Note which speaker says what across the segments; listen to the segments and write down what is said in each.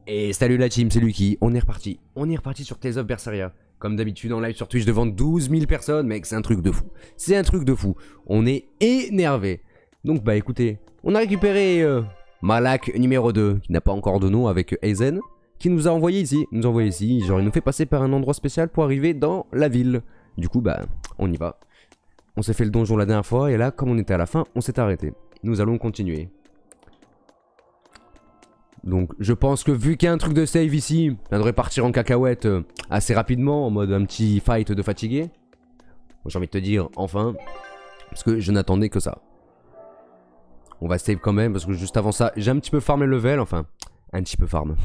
Speaker 1: Et salut la team, c'est Lucky, on est reparti. On est reparti sur Tales of Berseria. Comme d'habitude en live sur Twitch devant 12 000 personnes, mec, c'est un truc de fou. C'est un truc de fou. On est énervé. Donc bah écoutez, on a récupéré Malak numéro 2, qui n'a pas encore de nom, avec Aizen, qui nous a envoyé ici. Genre il nous fait passer par un endroit spécial pour arriver dans la ville. Du coup bah, on y va. On s'est fait le donjon la dernière fois, et là, comme on était à la fin, on s'est arrêté. Nous allons continuer. Donc je pense que vu qu'il y a un truc de save ici, ça devrait partir en cacahuète assez rapidement, en mode un petit fight de fatigué. J'ai envie de te dire, enfin, parce que je n'attendais que ça. On va save quand même, parce que juste avant ça, j'ai un petit peu farmé le level, enfin, un petit peu farm.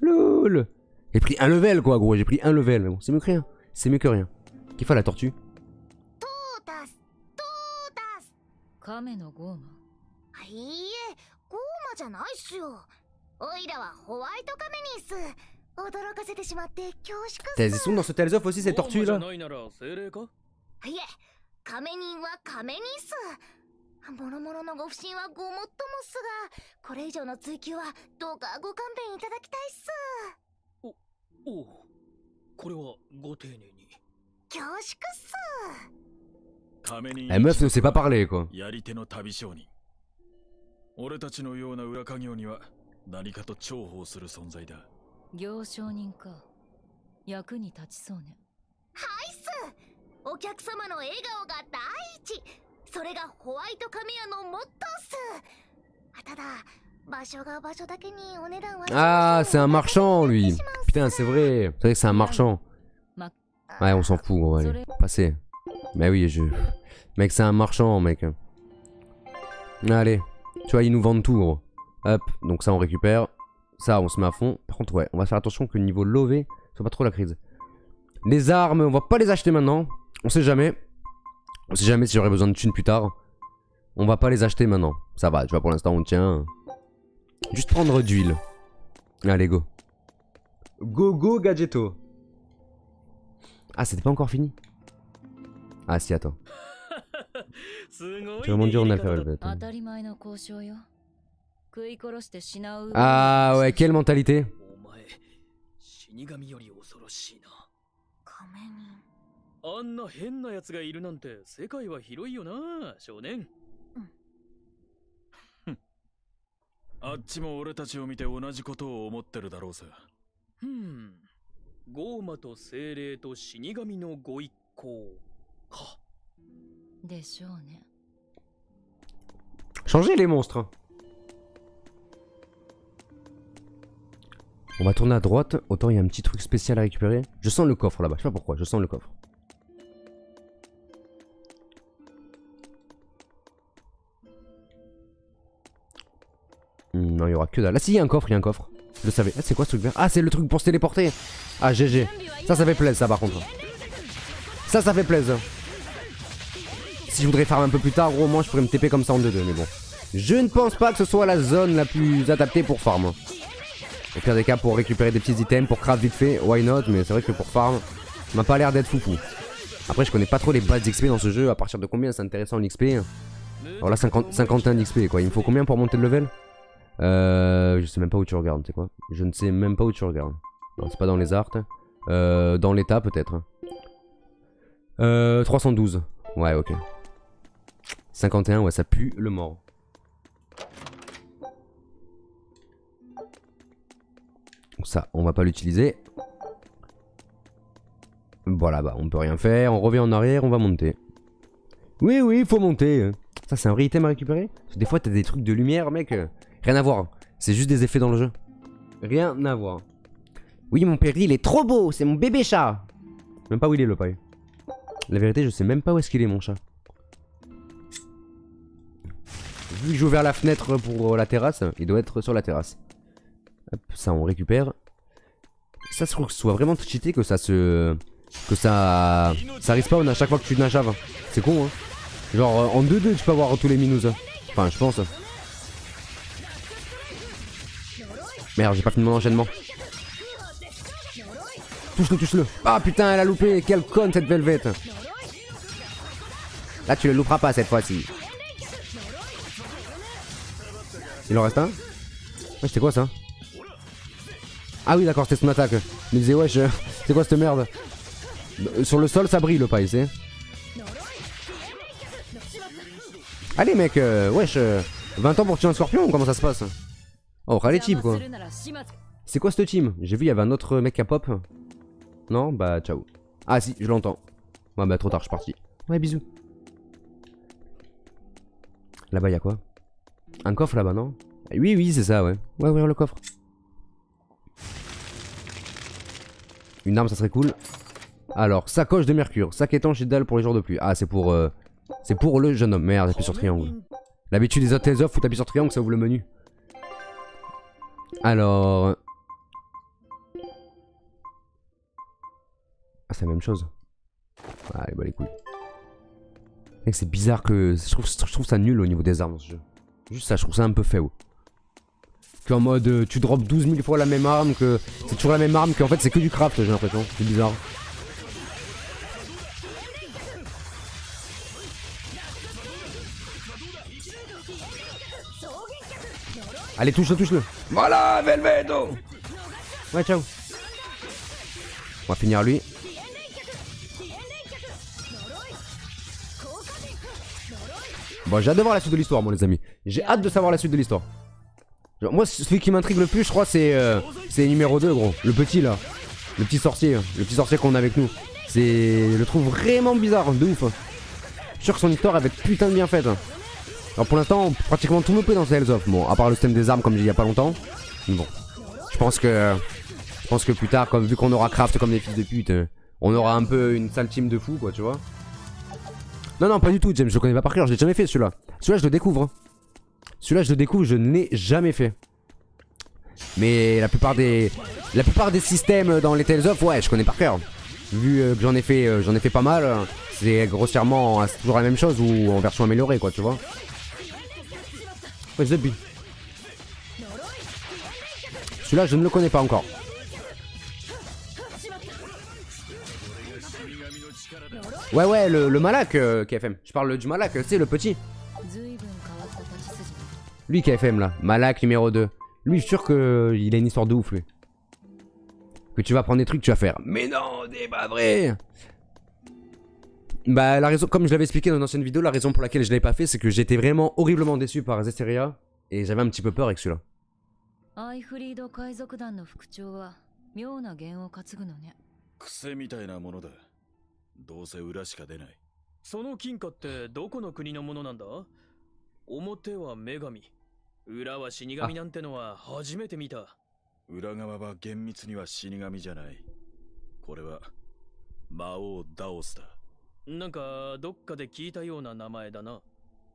Speaker 1: LOL. J'ai pris un level quoi gros, j'ai pris un level, bon, c'est mieux que rien, c'est mieux que rien. Qu'il fait la tortue? Ils sont dans ce Tales of aussi ces tortues là? La meuf ne sait pas parler quoi.
Speaker 2: 俺たちのような裏稼業には何かと重宝する存在だ。
Speaker 3: 行商人か。役に立ちそうね。はいっす。お客様の笑顔が第一。それがホワイトカメ屋のモットーっす。ただ場所が場所だけにお値段は。
Speaker 1: Ah, c'est un marchand lui. Putain, c'est vrai que c'est un marchand. Ouais, on s'en fout, on va aller passer. Mais oui, mec, c'est un marchand, mec. Allez. Tu vois, ils nous vendent tout, gros. Hop, donc ça on récupère. Ça, on se met à fond. Par contre, ouais, on va faire attention que le niveau lové soit pas trop la crise. Les armes, on va pas les acheter maintenant. On sait jamais. On sait jamais si j'aurai besoin de thunes plus tard. On va pas les acheter maintenant. Ça va, tu vois, pour l'instant, on tient. Juste prendre d'huile. Allez, go. Go, go, Gadgetto. Ah, c'était pas encore fini? Ah, si, attends. C'est vraiment dur en alpha velvet. Ah ouais, quelle mentalité. Changez les monstres. On va tourner à droite. Autant il y a un petit truc spécial à récupérer. Je sens le coffre là-bas. Je sais pas pourquoi. Je sens le coffre. Non, il y aura que dalle. Là, si, il y a un coffre. Il y a un coffre. Je le savais. Ah, c'est quoi ce truc vert? Ah, c'est le truc pour se téléporter. Ah, GG. Ça fait plaisir, ça, par contre. Ça fait plaisir. Si je voudrais farm un peu plus tard, gros, moi je pourrais me TP comme ça en 2-2, mais bon. Je ne pense pas que ce soit la zone la plus adaptée pour farm. Au pire des cas, pour récupérer des petits items, pour craft vite fait, why not, mais c'est vrai que pour farm, ça m'a pas l'air d'être foufou. Après, je connais pas trop les bases d'XP dans ce jeu, à partir de combien c'est intéressant l'XP. Alors là, 51 d'XP, quoi. Il me faut combien pour monter le level? Je sais même pas où tu regardes, c'est quoi? Je ne sais même pas où tu regardes. Non, c'est pas dans les arts. Dans l'état, peut-être. 312. Ouais, ok. 51, ouais, ça pue le mort. Donc ça, on va pas l'utiliser. Voilà, bah, on peut rien faire. On revient en arrière, on va monter. Oui, oui, il faut monter. Ça, c'est un vrai item à récupérer? Parce que des fois, t'as des trucs de lumière, mec. Rien à voir. C'est juste des effets dans le jeu. Rien à voir. Oui, mon père, il est trop beau. C'est mon bébé chat. Même pas où il est, le paille. La vérité, je sais même pas où est-ce qu'il est, mon chat. Vu que j'ai ouvert la fenêtre pour la terrasse, il doit être sur la terrasse. Hop, ça on récupère. Ça, je trouve que ce soit vraiment cheaté que ça se... Que ça respawn à chaque fois que tu nageaves. C'est con, hein. Genre en 2-2 tu peux avoir tous les minous. Enfin, je pense. Merde, j'ai pas fini mon enchaînement. Touche-le, touche-le. Ah putain, elle a loupé. Quelle conne cette velvet. Là, tu le louperas pas cette fois-ci. Il en reste un? Ouais, c'était quoi ça? Ah oui d'accord, c'était son attaque. Il me disait wesh, c'est quoi cette merde? Sur le sol ça brille le paille, c'est. Allez mec, wesh, 20 ans pour tuer un scorpion ou comment ça se passe? Oh, rallye type quoi. C'est quoi ce team? J'ai vu il y avait un autre mec à pop. Non? Bah ciao. Ah si, je l'entends. Ouais bah trop tard, je suis parti. Ouais bisous. Là-bas y'a quoi? Un coffre là-bas non? Oui oui c'est ça ouais. Ouais ouvrir le coffre. Une arme ça serait cool. Alors, sacoche de mercure, sac étanche idéal pour les jours de pluie. Ah c'est pour le jeune homme. Merde, j'appuie sur triangle. L'habitude des autres Tales of, faut t'appuyer sur triangle, ça ouvre le menu. Alors... Ah c'est la même chose. Allez bah les couilles. Mec c'est bizarre que... Je trouve ça nul au niveau des armes dans ce jeu. Juste ça, je trouve ça un peu faible. Qu'en mode tu drops 12 000 fois la même arme, que c'est toujours la même arme, qu'en fait c'est que du craft j'ai l'impression. C'est bizarre. Allez touche-le. Voilà Velveto. Ouais ciao. On va finir lui. Bon j'ai hâte de voir la suite de l'histoire moi les amis. J'ai hâte de savoir la suite de l'histoire. Moi celui qui m'intrigue le plus je crois c'est numéro 2 gros. Le petit là. Le petit sorcier qu'on a avec nous. Je le trouve vraiment bizarre, de ouf. Je suis sûr que son histoire elle va être putain de bien faite. Alors pour l'instant pratiquement tout me plaît dans Tales of. Bon à part le système des armes comme j'ai dit il y a pas longtemps. Mais bon. Je pense que plus tard, vu qu'on aura craft comme des fils de pute, on aura un peu une sale team de fous quoi tu vois. Non pas du tout James, je le connais pas par cœur, je l'ai jamais fait celui-là. Celui-là je le découvre. Celui-là je le découvre, je ne l'ai jamais fait. Mais la plupart des systèmes dans les Tales of, ouais je connais par cœur. Vu que j'en ai fait pas mal, c'est grossièrement toujours la même chose ou en version améliorée quoi tu vois. Ouais The Bee. Celui-là je ne le connais pas encore. Ouais le Malak KFM. Je parle du Malak, c'est le petit. Lui KFM là, Malak numéro 2. Lui je suis sûr qu'il a une histoire de ouf lui. Que tu vas prendre des trucs, tu vas faire. Mais non, c'est pas vrai. Bah la raison, comme je l'avais expliqué dans une ancienne vidéo, la raison pour laquelle je l'avais pas fait, c'est que j'étais vraiment horriblement déçu par Zestiria. Et j'avais un petit peu peur avec celui-là.
Speaker 2: 癖みたいなものだ。どうせ裏しか出ない。その金貨ってどこの国のものなんだ？表は女神、裏は死神なんてのは初めて見た。裏側は厳密には死神じゃない。これは魔王ダオスだ。なんかどっかで聞いたような名前だな。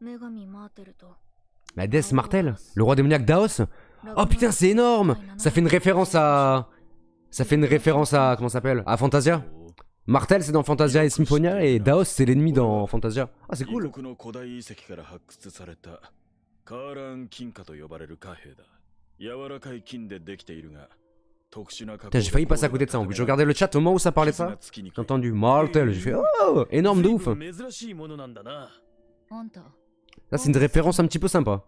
Speaker 2: 女神マーテルと。
Speaker 1: Mais Death Martel, le roi démoniaque Daos. Oh putain, c'est énorme. Ça fait une référence à... Comment ça s'appelle? À Fantasia. Martel c'est dans Fantasia et Symphonia et Daos c'est l'ennemi dans Fantasia. Ah c'est cool. Putain, j'ai failli passer à côté de ça en plus. Je regardais le chat au moment où ça parlait de ça. J'ai entendu Martel, j'ai fait oh, énorme de ouf. Ça c'est une référence un petit peu sympa.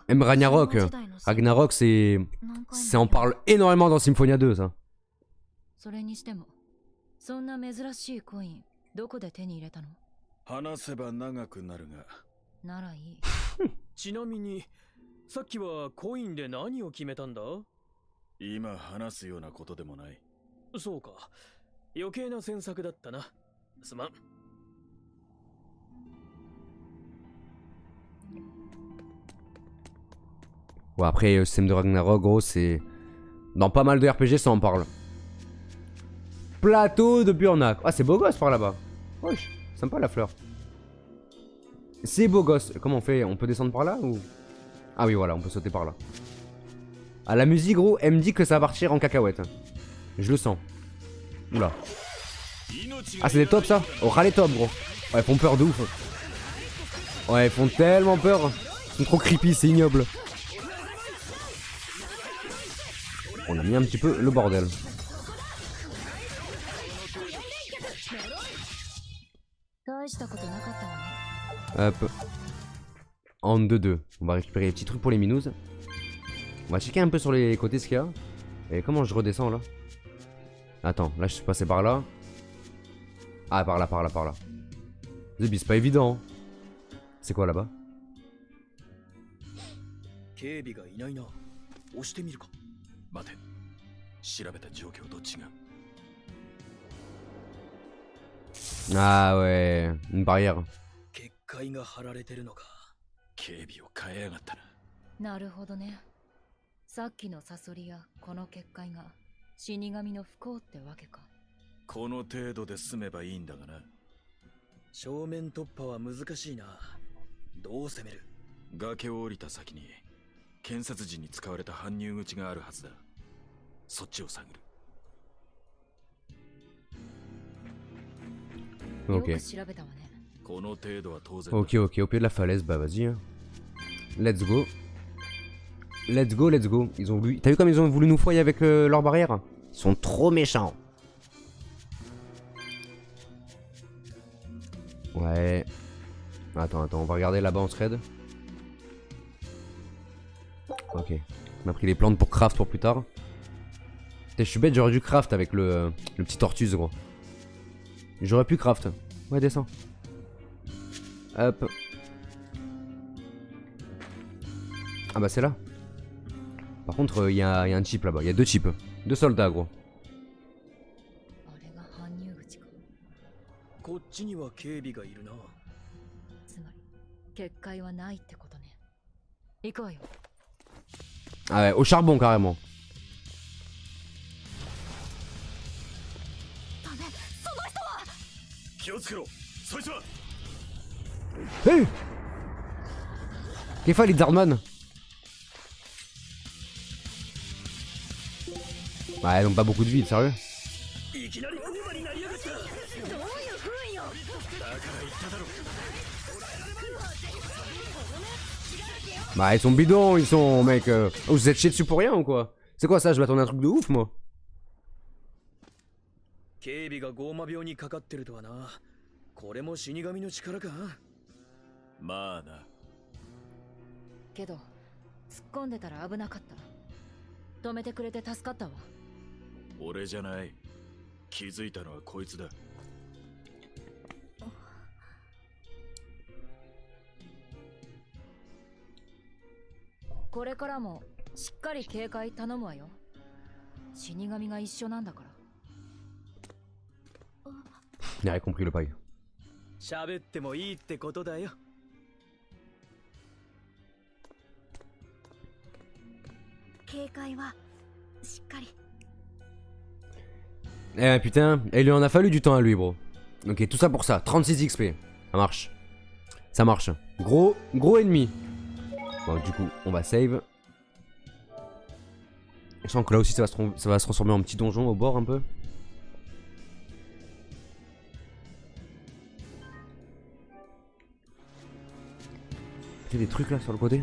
Speaker 1: Même Ragnarok. Ragnarok c'est... Ça en parle énormément dans Symphonia 2 ça.
Speaker 2: 話せば長くなるが。ならいい。ちなみに、さっきはコインで何を決めたんだ？今話すようなことでもない。そうか。余計な詮索だったな。すまん。
Speaker 1: Ouais, après, le système de Ragnarok, gros, c'est... Dans pas mal de RPG, ça en parle. Plateau de Burnak. Ah, c'est beau gosse par là-bas. Wesh, sympa la fleur. C'est beau gosse. Comment on fait? On peut descendre par là ou... Ah oui, voilà, on peut sauter par là. Ah, la musique, gros, elle me dit que ça va partir en cacahuète. Je le sens. Oula. Ah, c'est des tops, ça? Oh, ras les tops, gros. Ouais, ils font peur de ouf. Ouais, ils font tellement peur. Ils sont trop creepy, c'est ignoble. On a mis un petit peu le bordel. Hop. En 2-2. On va récupérer les petits trucs pour les minous. On va checker un peu sur les côtés ce qu'il y a. Et comment je redescends là? Attends, là je suis passé par là. Ah, par là, par là, par là. Zébi, c'est pas évident. Hein. C'est quoi là-bas?
Speaker 2: 警備がいないな。押してみるか。待て。調べた状況と違う。
Speaker 1: Ah ouais, une barrière.
Speaker 2: 結界が張られてるのか。警備を変えやがったな。
Speaker 3: なるほどね。さっきのサソリやこの結界が死神の不幸ってわけか。
Speaker 2: この程度で済めばいいんだがな。正面突破は難しいな。どう攻める？崖を降りた先に建設時に使われた搬入口があるはずだ。そっちを探る。
Speaker 1: Ok.
Speaker 3: よく調べたわね。
Speaker 2: この程度は当然。
Speaker 1: Ok, ok, au pied de la falaise, bah vas-y. Hein. Let's go. Let's go, let's go. Ils ont voulu... T'as vu comme ils ont voulu nous foyer avec leur barrière? Ils sont trop méchants. Ouais. Attends, on va regarder là-bas en thread. Ok. On a pris les plantes pour craft pour plus tard. Putain, je suis bête, j'aurais dû craft avec le petit tortuse, gros. J'aurais pu craft. Ouais, descends. Hop. Ah bah c'est là. Par contre, il y a un chip là-bas. Il y a 2 chips. 2 soldats, gros.
Speaker 3: あれが搬入口か。
Speaker 2: こっちには警備がいるな。
Speaker 3: つまり結界はないってことね。行くわよ。
Speaker 1: Ah ouais, au charbon carrément. Hey! Kefa, les Zardman. Ouais, ils ont pas beaucoup de vie, sérieux. Bah ils sont bidons, ils sont mec. Oh, vous êtes chiés dessus pour rien ou quoi? C'est quoi ça? Je m'attendais à un truc de ouf moi.
Speaker 2: 警備がゴーマ病にかかってるとはな。これも死神の力か。まあな。
Speaker 3: けど突っ込んでたら危なかった。止めてくれて助かったわ。
Speaker 2: 俺じゃない。気づいたのはこいつだ。
Speaker 3: これからもしっかり警戒頼むわよ。死神が一緒なんだから。
Speaker 1: Il a compris le paille.
Speaker 2: 喋ってもいいってことだよ。
Speaker 3: 警戒はしっかり。
Speaker 1: Eh putain, il lui en a fallu du temps à lui, bro. Ok, tout ça pour ça. 36 XP. Ça marche. Ça marche. Gros ennemi. Bon, du coup, on va save. Je sens que là aussi, ça va se transformer en petit donjon au bord un peu. Il y a des trucs là sur le côté.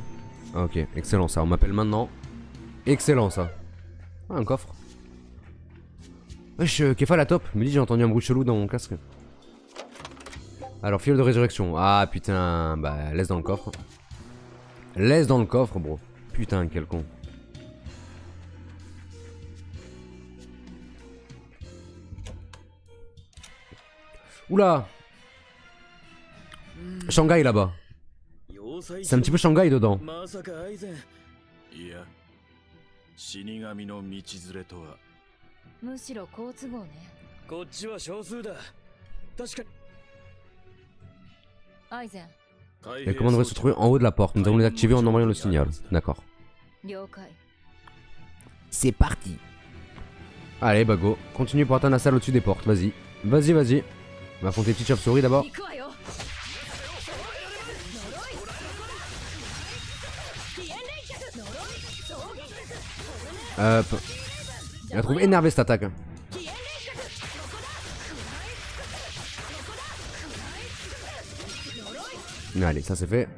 Speaker 1: Ok, excellent ça. On m'appelle maintenant. Excellent ça. Ah, un coffre. Wesh, Kefa la top. Me dit j'ai entendu un bruit chelou dans mon casque. Alors, fiole de résurrection. Ah putain, bah laisse dans le coffre. Laisse dans le coffre, bro. Putain, quel con. Oula. Shanghai là-bas. C'est un petit peu Shanghai dedans.
Speaker 2: いや、死神の道連れとは。
Speaker 3: むしろ好都合ね。
Speaker 2: こっちは少数だ。確かに。
Speaker 3: アイゼン。
Speaker 1: Les commandes devraient se trouver en haut de la porte. Nous allons les activer en envoyant le signal. D'accord. C'est parti. Allez, bah go. Continue pour atteindre la salle au-dessus des portes. Vas-y. Vas-y, vas-y. On va affronter petite chauve-souris d'abord. Hop. Il la trouve énervée cette attaque. Allez, ça c'est fait.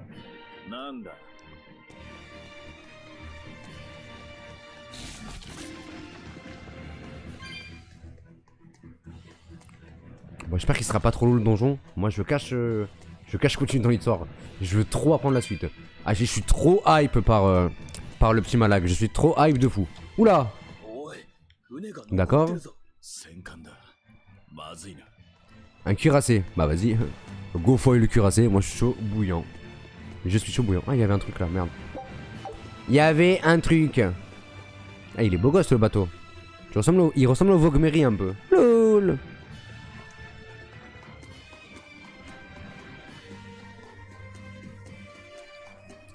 Speaker 1: Bon, j'espère qu'il sera pas trop lourd le donjon. Moi je cache Je cache continue dans l'histoire. Je veux trop apprendre la suite. Ah, je suis trop hype par le petit Malag. Je suis trop hype de fou. Oula. D'accord. Un cuirassé. Bah vas-y. Go foil le cuirassé. Moi je suis chaud bouillant. Je suis chaud bouillant. Ah, il y avait un truc là, merde. Il y avait un truc. Ah, il est beau gosse le bateau. Il ressemble au Vogue-Mary un peu. LOL.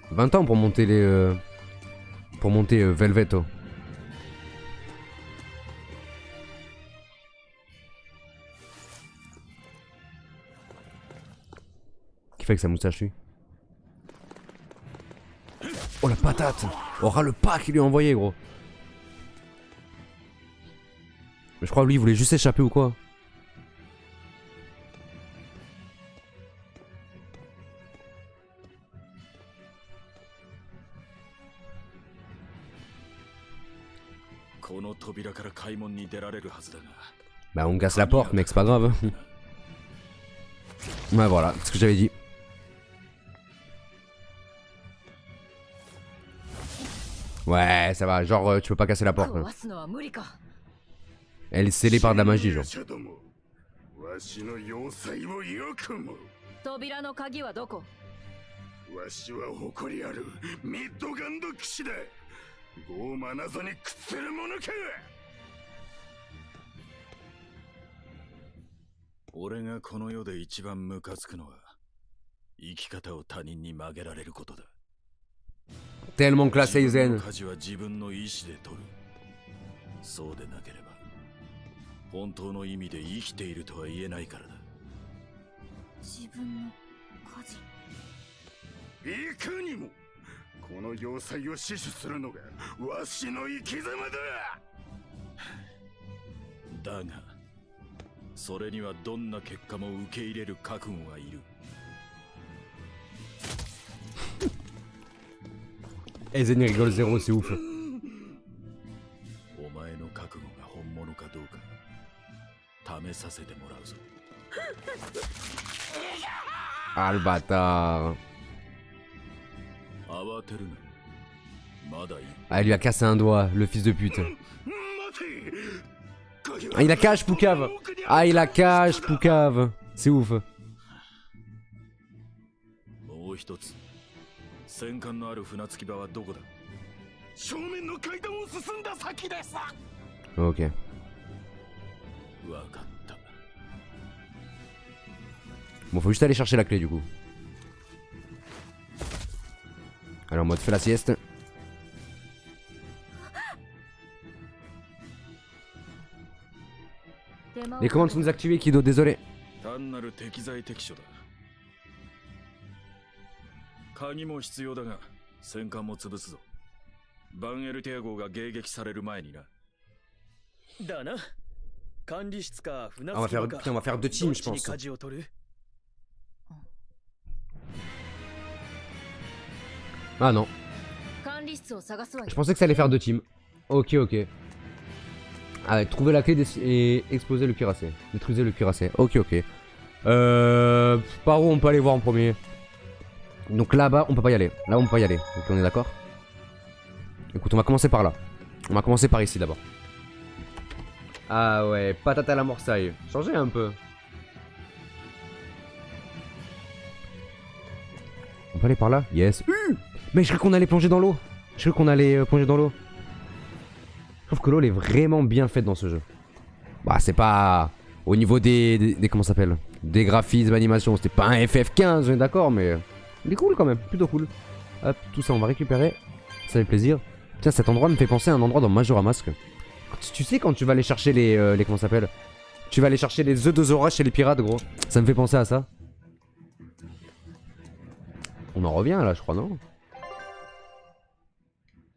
Speaker 1: « 20 ans pour monter les... pour monter Velveto. Qui fait que sa moustache lui. Oh la patate. Aura le pas qu'il lui a envoyé gros. Mais je crois lui il voulait juste échapper ou quoi. Bah on casse la porte mec, c'est pas grave. Ouais voilà, c'est ce que j'avais dit. Ouais ça va, genre tu peux pas casser la porte. Elle est scellée par de la magie genre. Tellement classé Zen. Et Zen il rigole zéro, c'est ouf. Ah le bâtard. Ah il lui a cassé un doigt, le fils de pute. Ah il a cache Poucave. Ah il a cache Poucave. C'est ouf. Ok. Bon faut juste aller chercher la clé du coup. Alors en mode fais la sieste. Les commandes sont désactivées Kido, désolé. On va faire deux teams je pense. Ah non. Je pensais que ça allait faire deux teams. Ok ok. Ah, trouver la clé et exploser le cuirassé. Détruisez le cuirassé. Ok ok. Par où on peut aller voir en premier? Donc là-bas on peut pas y aller. Là on peut pas y aller. Donc on est d'accord? Écoute on va commencer par là. On va commencer par ici d'abord. Ah ouais, patate à la morsaille. Changez un peu. On peut aller par là? Yes. Mais je crois qu'on allait plonger dans l'eau. Je crois qu'on allait plonger dans l'eau. Je trouve que l'eau elle est vraiment bien faite dans ce jeu. Bah c'est pas... Au niveau des comment ça s'appelle? Des graphismes, animations. C'était pas un FF15, on est d'accord, mais... Il est cool quand même, plutôt cool. Hop, tout ça on va récupérer. Ça fait plaisir. Tiens, cet endroit me fait penser à un endroit dans Majora Mask. Tu sais quand tu vas aller chercher les comment ça s'appelle? Tu vas aller chercher les œufs de Zora chez les pirates gros. Ça me fait penser à ça. On en revient là je crois non?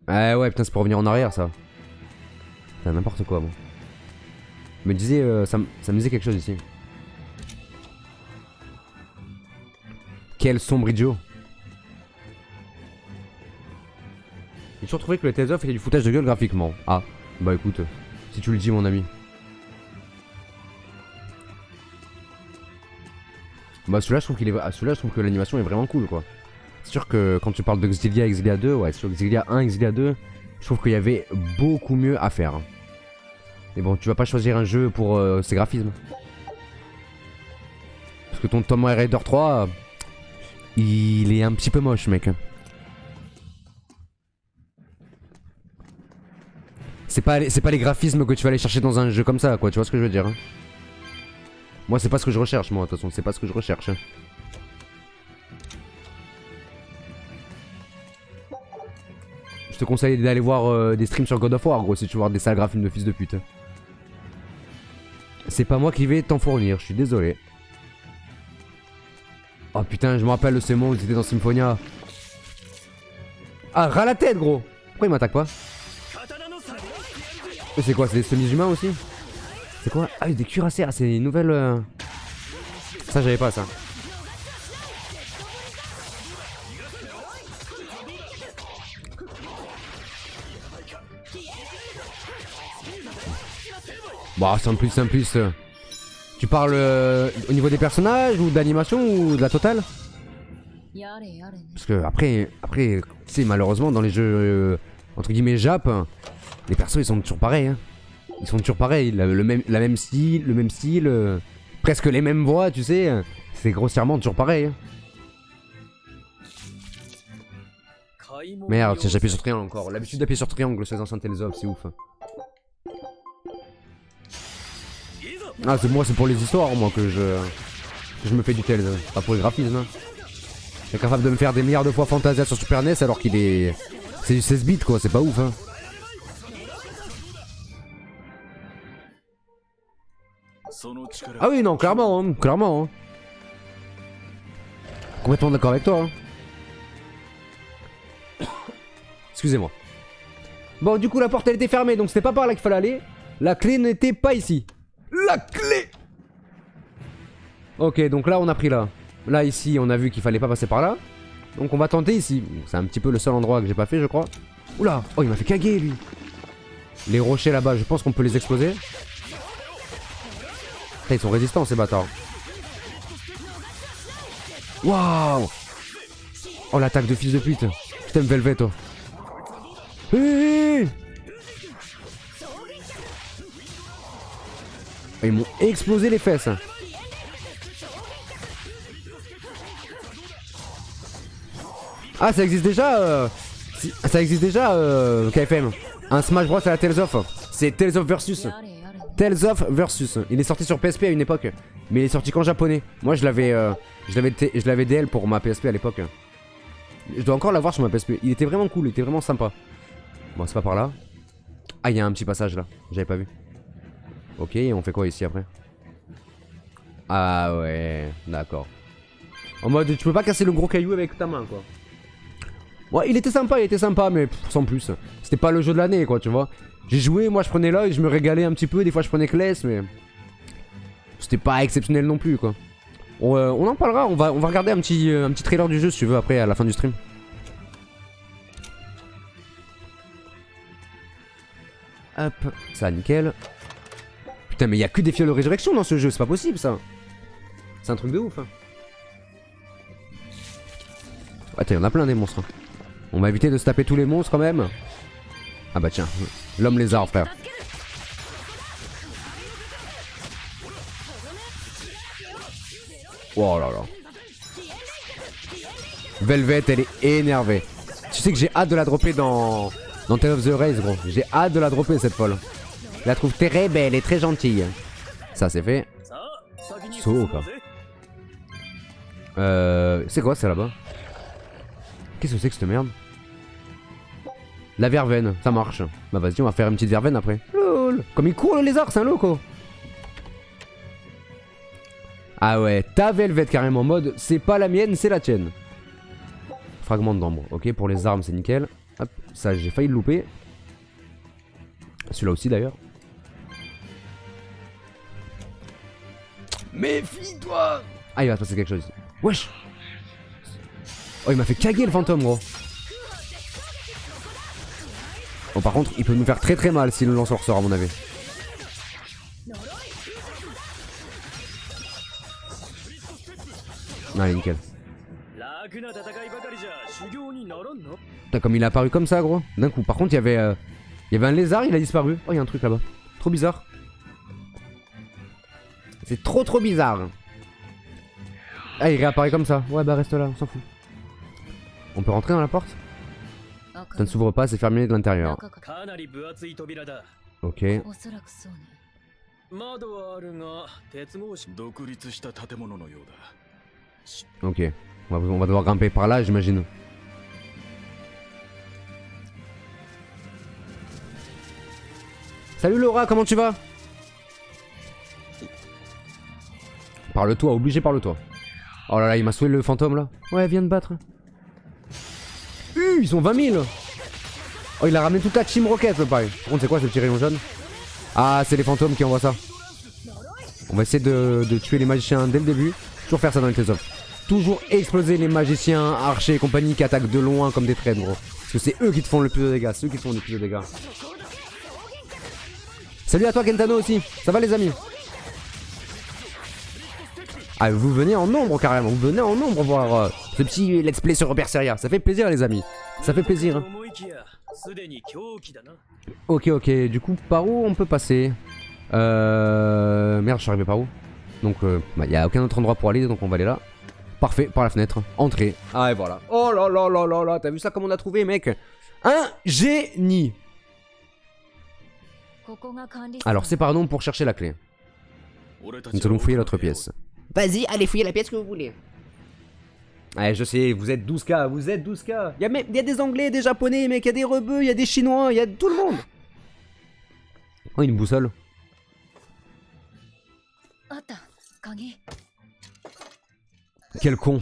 Speaker 1: Ah ouais putain c'est pour revenir en arrière ça. Putain n'importe quoi bon. Me disait ça me disait quelque chose ici. Quel sombridjo. J'ai toujours trouvé que le Tales of était du foutage de gueule graphiquement. Ah, bah écoute, si tu le dis mon ami. Bah celui-là je trouve qu'il est... celui-là je trouve que l'animation est vraiment cool quoi. C'est sûr que quand tu parles de Xillia et Xillia 2, ouais sur Xillia 1 et Xillia 2, je trouve qu'il y avait beaucoup mieux à faire. Mais bon, tu vas pas choisir un jeu pour ses graphismes. Parce que ton Tomb Raider 3, il est un petit peu moche mec. C'est pas les graphismes que tu vas aller chercher dans un jeu comme ça quoi, tu vois ce que je veux dire hein. Moi c'est pas ce que je recherche moi, de toute façon c'est pas ce que je recherche. Je te conseille d'aller voir des streams sur God of War gros si tu veux voir des sales graphismes de fils de pute. C'est pas moi qui vais t'en fournir, je suis désolé. Oh putain je me rappelle de ces moments où ils étaient dans Symphonia. Ah ras la tête gros. Pourquoi il m'attaque pas? C'est quoi? C'est des semi-humains aussi? C'est quoi? Ah des cuirassés, ah c'est une nouvelle... Ça j'avais pas ça. Bon c'est un plus. Tu parles au niveau des personnages ou d'animation ou de la totale? Parce que après tu sais malheureusement dans les jeux entre guillemets Jap, les persos ils sont toujours pareils hein. Ils sont toujours pareils, le même style, presque les mêmes voix tu sais. C'est grossièrement toujours pareil hein. Merde, j'ai appuyé sur triangle encore. L'habitude d'appuyer sur triangle sur les anciens Tales of, c'est ouf. Ah c'est moi c'est pour les histoires moi que je me fais du Tales, pas pour les graphismes hein. Il est capable de me faire des milliards de fois Fantasia sur Super NES alors qu'il est... C'est du 16 bits quoi, c'est pas ouf hein. Ah oui non clairement hein, clairement hein. Complètement d'accord avec toi hein. Excusez-moi. Bon du coup la porte elle était fermée donc c'était pas par là qu'il fallait aller. La clé n'était pas ici. La clé. Ok donc là on a pris là. Là ici on a vu qu'il fallait pas passer par là. Donc on va tenter ici. C'est un petit peu le seul endroit que j'ai pas fait je crois. Oula. Oh il m'a fait caguer lui. Les rochers là-bas je pense qu'on peut les exploser. Ils sont résistants ces bâtards. Waouh. Oh l'attaque de fils de pute. Putain Velvet toi. Ils m'ont explosé les fesses. Ah ça existe déjà ça existe déjà KFM. Un Smash Bros à la Tales of. C'est Tales of Versus. Tales of Versus. Il est sorti sur PSP à une époque. Mais il est sorti qu'en japonais. Moi je l'avais DL pour ma PSP à l'époque. Je dois encore l'avoir sur ma PSP. Il était vraiment cool, il était vraiment sympa. Bon c'est pas par là. Ah il y a un petit passage là. J'avais pas vu. Ok on fait quoi ici après? Ah ouais d'accord. En mode tu peux pas casser le gros caillou avec ta main quoi. Ouais il était sympa mais sans plus. C'était pas le jeu de l'année quoi tu vois. J'ai joué, moi je prenais l'œil, je me régalais un petit peu, des fois je prenais Kless mais... C'était pas exceptionnel non plus quoi. On en parlera, on va regarder un petit trailer du jeu si tu veux après à la fin du stream. Hop, ça nickel. Putain mais il y a que des fioles de résurrection dans ce jeu, c'est pas possible ça. C'est un truc de ouf hein. Attends, il y en a plein des monstres. On va éviter de se taper tous les monstres quand même. Ah bah tiens, l'homme lézard frère. Oh là là. Velvet elle est énervée. Tu sais que j'ai hâte de la dropper dans Tale of the Race gros. J'ai hâte de la dropper cette folle. Je la trouve très belle et très gentille. Ça c'est fait. Saut quoi. C'est quoi ça là-bas? Qu'est-ce que c'est que cette merde? La verveine, ça marche. Bah vas-y on va faire une petite verveine après. Lol. Comme il court le lézard, c'est un loco. Ah ouais, ta Velvet carrément mode, c'est pas la mienne, c'est la tienne. Fragment d'ambre, ok pour les armes c'est nickel. Hop, ça j'ai failli le louper. Celui-là aussi d'ailleurs. Méfie-toi. Ah il va se passer quelque chose. Wesh. Oh il m'a fait caguer le fantôme gros. Bon par contre il peut nous faire très mal s'il nous lance leur sort à mon avis. Allez, nickel. Putain, comme il est apparu comme ça, gros. D'un coup. Par contre, il y avait un lézard, il a disparu. Oh, il y a un truc là-bas. Trop bizarre. C'est trop bizarre. Ah, il réapparaît comme ça. Ouais, bah reste là, on s'en fout. On peut rentrer dans la porte? Ça ne s'ouvre pas, c'est fermé de l'intérieur. Ok. Ok. On va devoir grimper par là, j'imagine. Salut Laura, comment tu vas? Par le toit, obligé par le toit. Oh là là, il m'a sauvé le fantôme là. Ouais, viens de battre. Ils sont 20 000. Oh, il a ramené toute la Team Rocket, le pareil. Par contre, c'est quoi ce petit rayon jaune? Ah, c'est les fantômes qui envoient ça. On va essayer de tuer les magiciens dès le début. Toujours faire ça dans les Tales of. Toujours exploser les magiciens, archers et compagnie qui attaquent de loin comme des traîtres, gros. Parce que c'est eux qui te font le plus de dégâts. C'est eux qui te font le plus de dégâts. Salut à toi, Kentano aussi. Ça va, les amis? Ah, vous venez en nombre carrément. Vous venez en nombre voir ce petit let's play sur Berseria. Ça fait plaisir, les amis. Ça fait plaisir. Hein. Ok, du coup, par où on peut passer? Merde, je suis arrivé par où? Donc, il n'y a aucun autre endroit pour aller, donc on va aller là. Parfait, par la fenêtre. Entrée. Ah, et voilà. Oh là là là là là, t'as vu ça comme on a trouvé, mec? Un génie. Alors, c'est pardon pour chercher la clé. Nous allons fouiller l'autre pièce. Vas-y, allez fouiller la pièce que vous voulez. Ouais, je sais, vous êtes 12K, vous êtes 12K. Il y a des Anglais, des Japonais, mec, il y a des Rebeux, il y a des Chinois, il y a tout le monde. Oh, une boussole. Quel con.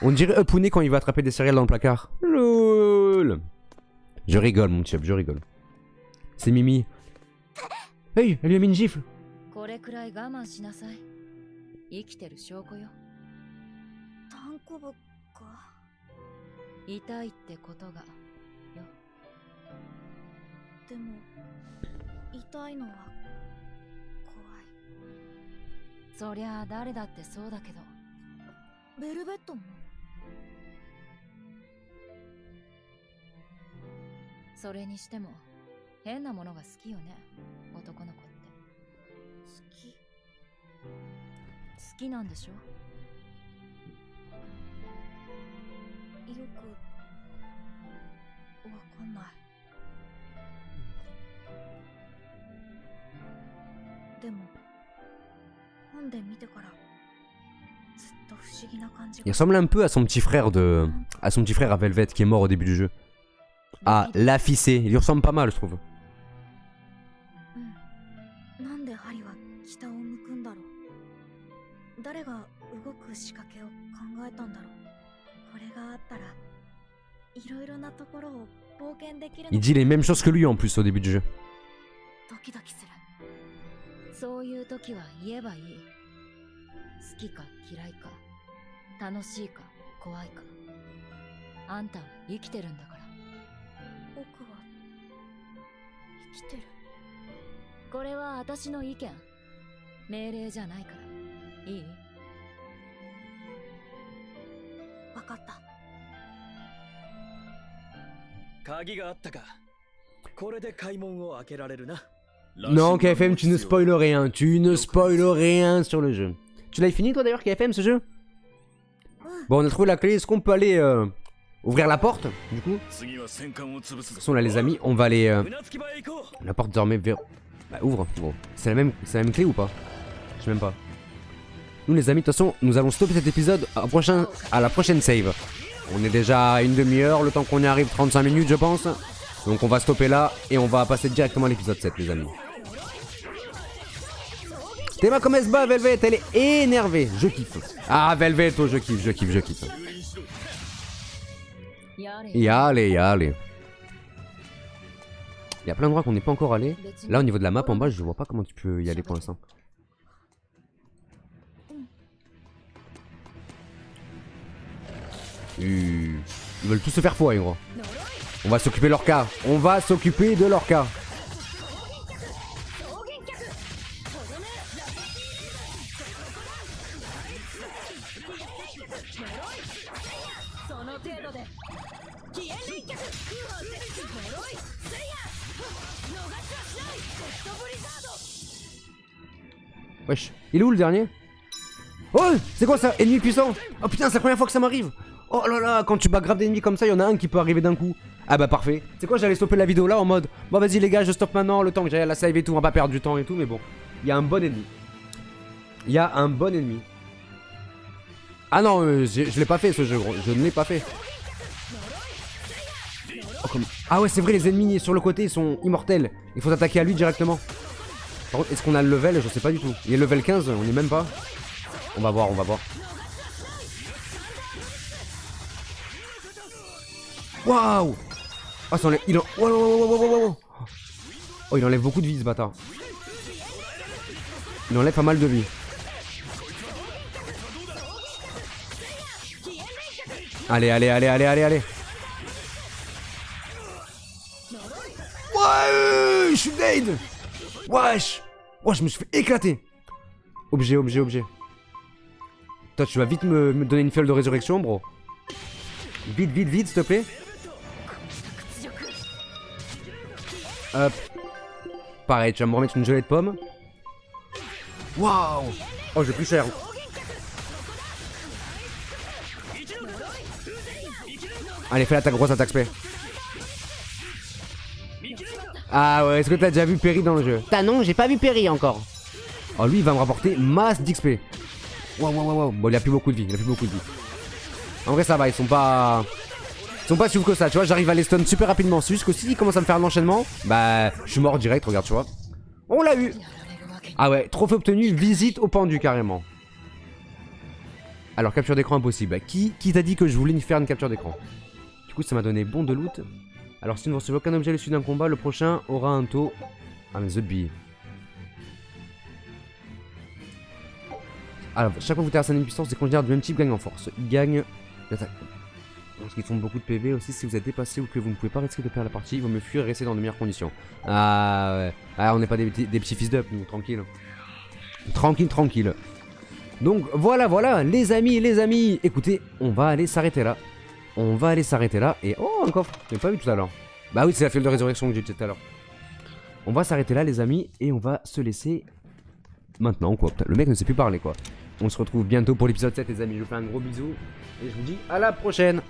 Speaker 1: On dirait Upune quand il va attraper des céréales dans le placard. Lol. Je rigole, mon chef, je rigole. C'est Mimi. Hey, elle lui a mis une gifle. Il ressemble un peu à son petit frère à Velvet qui est mort au début du jeu. Ah, l'afficé, il lui ressemble pas mal, je trouve. Il dit les mêmes choses que lui en plus au début du jeu. Non, KFM, tu ne spoiles rien. Tu ne spoiles rien sur le jeu. Tu l'as fini toi d'ailleurs, KFM, ce jeu? Bon, on a trouvé la clé. Est-ce qu'on peut aller ouvrir la porte, du coup? De toute façon, là, les amis, on va aller... La porte désormais vers... Bah, ouvre. Bon. C'est la même clé ou pas? Je sais même pas. Nous, les amis, de toute façon, nous allons stopper cet épisode à la prochaine save. On est déjà à une demi-heure, le temps qu'on y arrive, 35 minutes, je pense. Donc, on va stopper là et on va passer directement à l'épisode 7, les amis. Théma comme elle se bat, Velvet, elle est énervée. Je kiffe. Ah, Velvet, oh, je kiffe. Y allez. Il y a plein d'endroits qu'on n'est pas encore allé. Là, au niveau de la map en bas, je vois pas comment tu peux y aller pour l'instant. Ils veulent tous se faire foirer, gros. On va s'occuper de leur cas. Wesh, il est où le dernier? Oh, c'est quoi ça? Ennemi puissant? Oh putain, c'est la première fois que ça m'arrive. Oh là là, quand tu bats grave d'ennemis comme ça, il y en a un qui peut arriver d'un coup. Ah bah parfait. C'est quoi, j'allais stopper la vidéo là en mode bon vas-y les gars, je stoppe maintenant le temps que j'aille à la save et tout, on va pas perdre du temps et tout, mais bon. Il y a un bon ennemi. Il y a un bon ennemi. Ah non, je l'ai pas fait ce jeu gros, je ne l'ai pas fait. Oh, comme... Ah ouais c'est vrai, les ennemis sur le côté ils sont immortels. Il faut attaquer à lui directement. Par contre, est-ce qu'on a le level? Je sais pas du tout. Il est level 15, on est même pas. On va voir, on va voir. Waouh! Oh, ça enlève... il en... wow. Oh, il enlève beaucoup de vie ce bâtard. Il enlève pas mal de vie. Allez, allez, allez, allez, allez, allez. Ouais, je suis dead. Wesh. Oh, je me suis fait éclater. Objet, objet, objet. Toi, tu vas vite me donner une fiole de résurrection, bro. Vite, vite, vite, s'il te plaît. Hop. Pareil, tu vas me remettre une gelée de pomme. Waouh. Oh, j'ai plus cher. Allez, fais ta grosse attaque spé. Ah ouais, est-ce que t'as déjà vu Perry dans le jeu? Ah non, j'ai pas vu Perry encore. Oh, lui, il va me rapporter masse d'XP. Waouh, waouh, waouh. Bon, il a plus beaucoup de vie, il a plus beaucoup de vie. En vrai, ça va, ils sont pas suivis que ça, tu vois. J'arrive à les stun super rapidement. C'est juste que s'ils commencent à me faire l'enchaînement, bah, je suis mort direct, regarde, tu vois. On l'a eu. Ah ouais, trophée obtenu, visite au pendu carrément. Alors, capture d'écran impossible. Qui t'a dit que je voulais faire une capture d'écran? Du coup, ça m'a donné bon de loot. Alors, si vous ne recevez aucun objet à l'issue d'un combat, le prochain aura un taux. Ah, mais The Bee. Alors, chaque fois que vous terrassez un ennemi puissance, des congénères du même type gagnent en force. Ils gagnent l'attaque. Parce qu'ils font beaucoup de PV aussi. Si vous êtes dépassé ou que vous ne pouvez pas risquer de perdre la partie, il vaut mieux fuir et rester dans de meilleures conditions. Ah ouais. Ah, on n'est pas des petits fils d'up, nous, tranquille. Tranquille, tranquille. Donc voilà, voilà, les amis. Écoutez, on va aller s'arrêter là. On va aller s'arrêter là. Et oh, un coffre. Je l'ai pas vu tout à l'heure. Bah oui, c'est la fiole de résurrection que j'ai dit tout à l'heure. On va s'arrêter là, les amis. Et on va se laisser maintenant, quoi. Putain, le mec ne sait plus parler, quoi. On se retrouve bientôt pour l'épisode 7, les amis. Je vous fais un gros bisou. Et je vous dis à la prochaine.